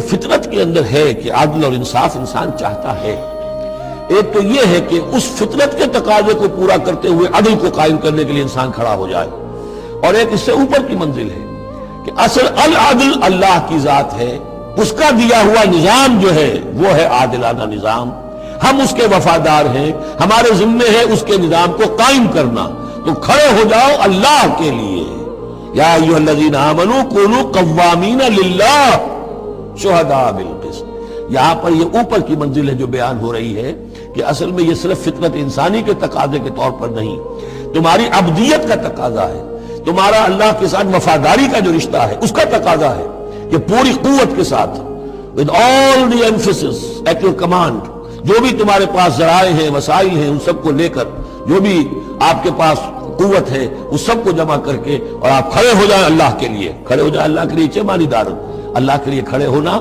فطرت کے اندر ہے کہ عدل اور انصاف انسان چاہتا ہے۔ ایک تو یہ ہے کہ اس فطرت کے تقاضے کو پورا کرتے ہوئے عدل کو قائم کرنے کے لیے انسان کھڑا ہو جائے، اور ایک اس سے اوپر کی منزل ہے کہ اصل العدل اللہ کی ذات ہے، اس کا دیا ہوا نظام جو ہے وہ ہے عادلانہ نظام، ہم اس کے وفادار ہیں، ہمارے ذمے ہے اس کے نظام کو قائم کرنا۔ تو کھڑے ہو جاؤ اللہ کے لیے، یا ایھا الذین آمنوا کونوا قوامین للہ شہداء بالقسط۔ یہاں پر یہ اوپر کی منزل ہے جو بیان ہو رہی ہے کہ اصل میں یہ صرف فطرت انسانی کے تقاضے کے طور پر نہیں، تمہاری عبدیت کا تقاضا ہے، تمہارا اللہ کے ساتھ وفاداری کا جو رشتہ ہے اس کا تقاضا ہے کہ پوری قوت کے ساتھ with all the emphasis at your command، جو بھی تمہارے پاس ذرائع ہیں، وسائل ہیں، ان سب کو لے کر، جو بھی آپ کے پاس قوت ہے اس سب کو جمع کر کے، اور آپ کھڑے ہو جائیں اللہ کے لیے۔ کھڑے ہو جائیں اللہ کے لیے چے معنی دار، اللہ کے لیے کھڑے ہونا